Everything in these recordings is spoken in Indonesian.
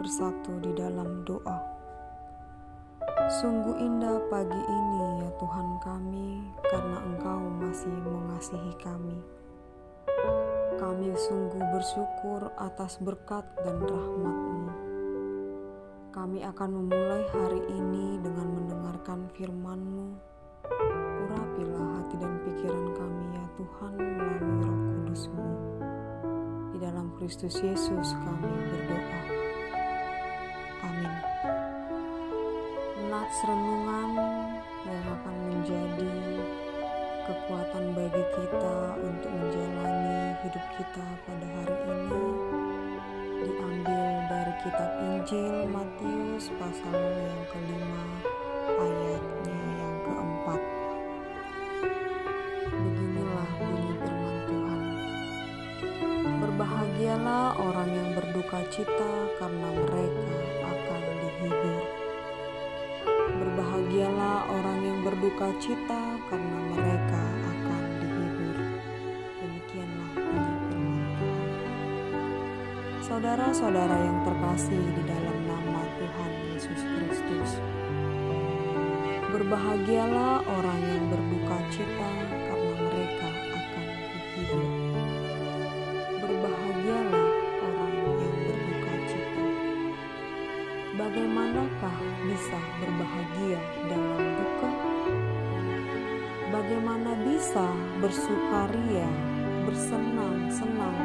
bersatu di dalam doa. Sungguh indah pagi ini ya Tuhan kami, karena Engkau masih mengasihi kami. Kami sungguh bersyukur atas berkat dan rahmat-Mu. Kami akan memulai hari ini dengan mendengarkan firman-Mu. Urapilah hati dan pikiran kami ya Tuhan melalui Roh Kudus-Mu. Di dalam Kristus Yesus kami berdoa. Amin. Nats renungan yang akan menjadi kekuatan bagi kita untuk menjalani hidup kita pada hari ini diambil dari kitab Injil Matius pasal yang kelima ayatnya yang keempat. Beginilah bunyi firman Tuhan. Berbahagialah orang yang berduka cita karena mereka akan dihibur. Berbahagialah orang yang berduka cita karena mereka akan dihibur. Demikianlah bunyi firman Tuhan. Saudara-saudara yang terkasih di dalam nama Tuhan Yesus Kristus, berbahagialah orang yang berduka cita karena mereka akan dihibur. Berbahagialah orang yang berduka cita. Bagaimanakah bisa berbahagia dalam duka? Bagaimana bisa bersukaria, bersenang-senang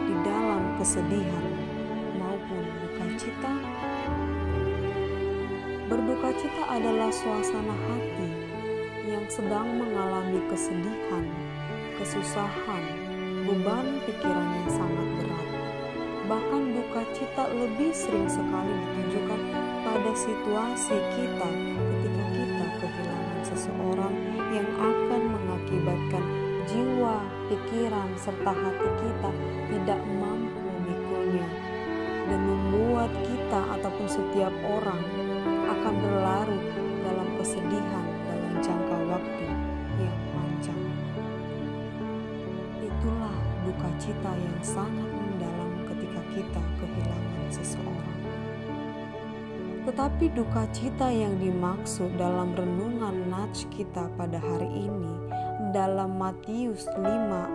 di dalam kesedihan maupun duka cita? Berduka cita adalah suasana hati yang sedang mengalami kesedihan, kesusahan, beban pikiran yang sangat berat. Bahkan duka cita lebih sering sekali ditujukan pada situasi kita ketika kita kehilangan seseorang yang akan mengakibatkan jiwa, pikiran, serta hati kita tidak mampu memikulnya dan membuat kita ataupun setiap orang akan berlarut dalam kesedihan dalam jangka waktu yang panjang. Itulah duka cita yang sangat mendalam ketika kita kehilangan seseorang. Tetapi duka cita yang dimaksud dalam renungan nats kita pada hari ini dalam Matius 5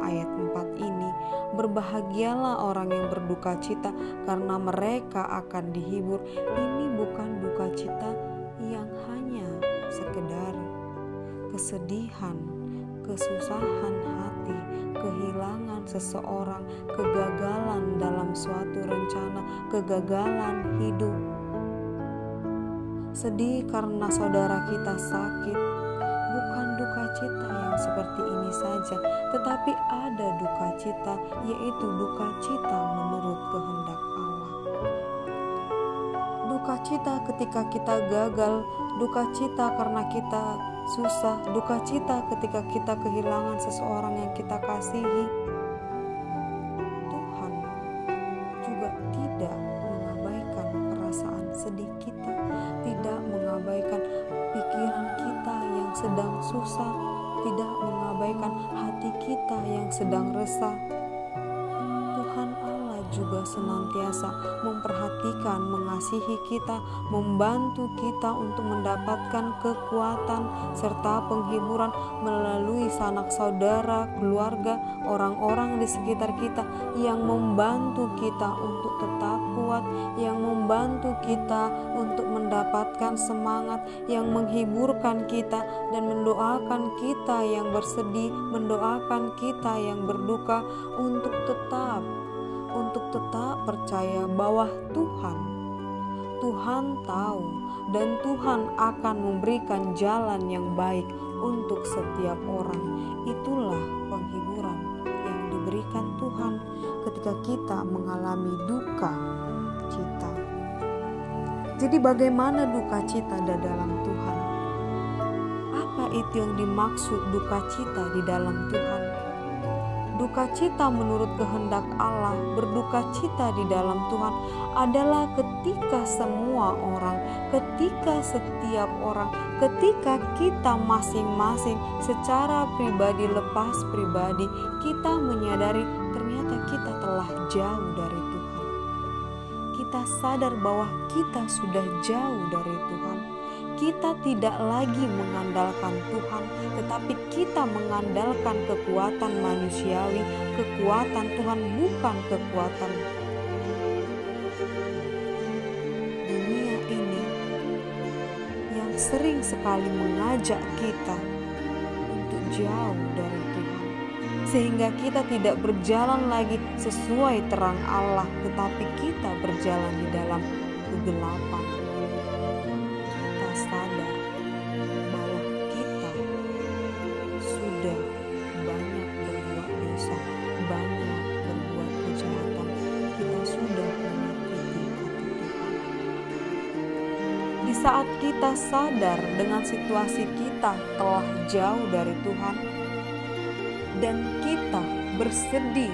ayat 4 ini, berbahagialah orang yang berduka cita karena mereka akan dihibur. Ini bukan duka cita yang hanya sekedar kesedihan, kesusahan hati, kehilangan seseorang, kegagalan dalam suatu rencana, kegagalan hidup. Sedih karena saudara kita sakit, bukan duka cita yang seperti ini saja, tetapi ada duka cita, yaitu duka cita menurut kehendak Allah. Duka cita ketika kita gagal, duka cita karena kita susah, duka cita ketika kita kehilangan seseorang yang kita kasihi. Tuhan juga tidak mengabaikan perasaan sedih kita, tidak mengabaikan pikiran kita yang sedang susah, tidak mengabaikan hati kita yang sedang resah. Tuhan Allah juga senantiasa memperhatikan, mengasihi kita, membantu kita untuk mendapatkan kekuatan serta penghiburan melalui sanak saudara, keluarga, orang-orang di sekitar kita yang membantu kita untuk tetap kuat, yang membantu kita untuk mendapatkan semangat, yang menghiburkan kita dan mendoakan kita yang bersedih, mendoakan kita yang berduka untuk tetap percaya bahwa Tuhan tahu dan Tuhan akan memberikan jalan yang baik untuk setiap orang. Itulah penghiburan yang diberikan Tuhan ketika kita mengalami duka cita. Jadi bagaimana duka cita di dalam Tuhan? Apa itu yang dimaksud duka cita di dalam Tuhan? Duka cita menurut kehendak Allah, berduka cita di dalam Tuhan adalah ketika semua orang, ketika setiap orang, ketika kita masing-masing secara pribadi lepas pribadi, kita menyadari ternyata kita telah jauh dari Tuhan. kita sadar bahwa kita sudah jauh dari Tuhan, kita tidak lagi mengandalkan Tuhan, tetapi kita mengandalkan kekuatan manusiawi, kekuatan Tuhan, bukan kekuatan dunia ini yang sering sekali mengajak kita untuk jauh dari Tuhan, sehingga kita tidak berjalan lagi sesuai terang Allah, tetapi kita berjalan di dalam kegelapan. Kita sadar bahwa kita sudah banyak berbuat dosa, banyak berbuat kejahatan, kita sudah menyakiti hati Tuhan. Di saat kita sadar dengan situasi kita telah jauh dari Tuhan, dan kita bersedih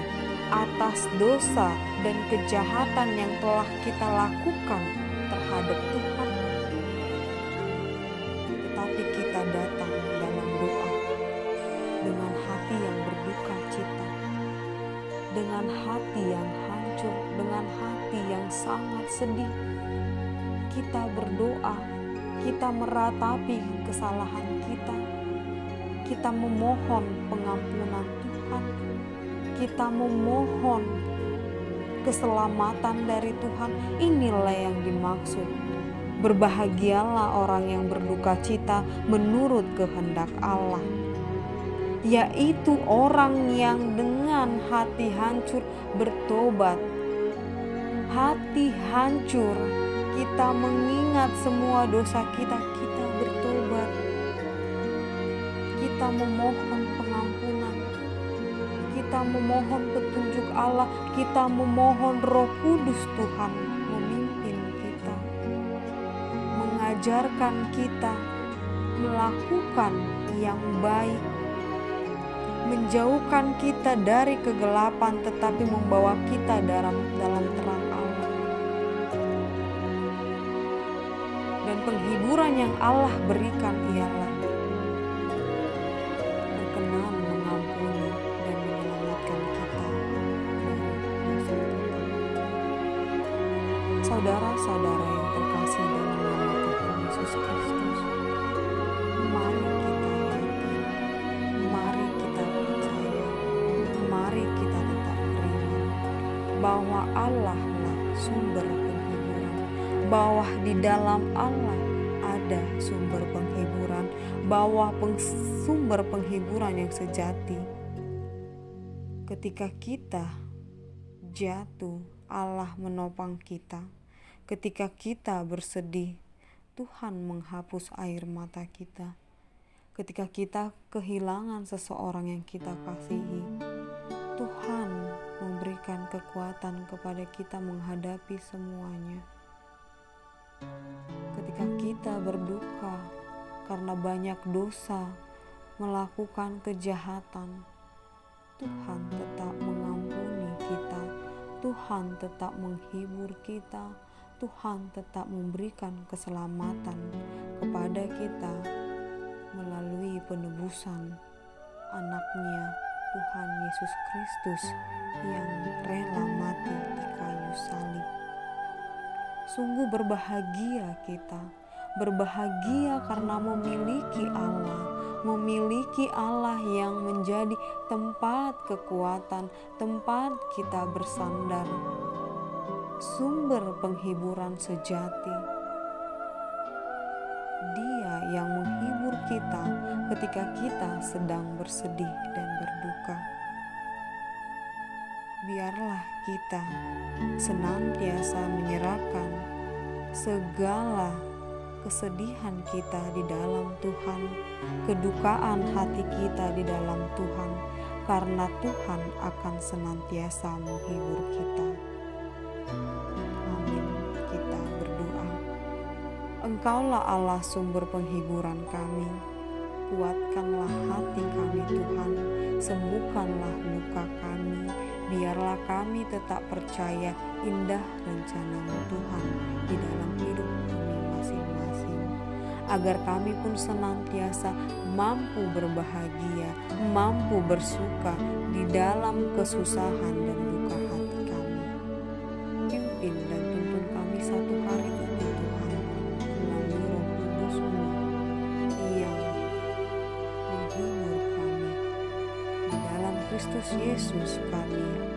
atas dosa dan kejahatan yang telah kita lakukan terhadap Tuhan, tetapi kita datang dalam doa dengan hati yang berduka cita, dengan hati yang hancur, dengan hati yang sangat sedih. Kita berdoa, kita meratapi kesalahan kita, kita memohon pengampunan Tuhan, kita memohon keselamatan dari Tuhan. Inilah yang dimaksud. Berbahagialah orang yang berduka cita menurut kehendak Allah, yaitu orang yang dengan hati hancur bertobat. Hati hancur, kita mengingat semua dosa kita, kita bertobat. Kita memohon pengampunan, kita memohon petunjuk Allah, kita memohon Roh Kudus Tuhan memimpin kita, mengajarkan kita melakukan yang baik, menjauhkan kita dari kegelapan tetapi membawa kita dalam terang Allah. Dan penghiburan yang Allah berikan ialah berkenan mengampuni dan menyelamatkan kita dari dosa kita. Saudara-saudara yang terkasih dalam nama Tuhan Yesus Kristus, mari kita yakin, mari kita percaya, mari kita tetap beriman bahwa Allah lah sumber penghiburan, bahwa di dalam Allah ada sumber penghiburan, bahwa sumber penghiburan yang sejati. Ketika kita jatuh, Allah menopang kita. Ketika kita bersedih, Tuhan menghapus air mata kita. Ketika kita kehilangan seseorang yang kita kasihi, Tuhan memberikan kekuatan kepada kita menghadapi semuanya. Ketika kita berduka karena banyak dosa, melakukan kejahatan, Tuhan tetap mengampuni kita, Tuhan tetap menghibur kita, Tuhan tetap memberikan keselamatan kepada kita melalui penebusan Anaknya Tuhan Yesus Kristus yang rela mati di kayu salib. Sungguh berbahagia kita, berbahagia karena memiliki Allah yang menjadi tempat kekuatan, tempat kita bersandar, sumber penghiburan sejati. Dia yang menghibur kita ketika kita sedang bersedih dan berduka. Biarlah kita senantiasa menyerahkan segala kesedihan kita di dalam Tuhan, kedukaan hati kita di dalam Tuhan, karena Tuhan akan senantiasa menghibur kita. Amin. Kita berdoa. Engkaulah Allah sumber penghiburan kami. Kuatkanlah hati kami Tuhan, sembuhkanlah luka kami. Biarlah kami tetap percaya indah rencana Tuhan di dalam hidup kami masing-masing, agar kami pun senantiasa mampu berbahagia, mampu bersuka di dalam kesusahan dan duka hati kami. Pimpin dan tuntun Kristus Yesus kami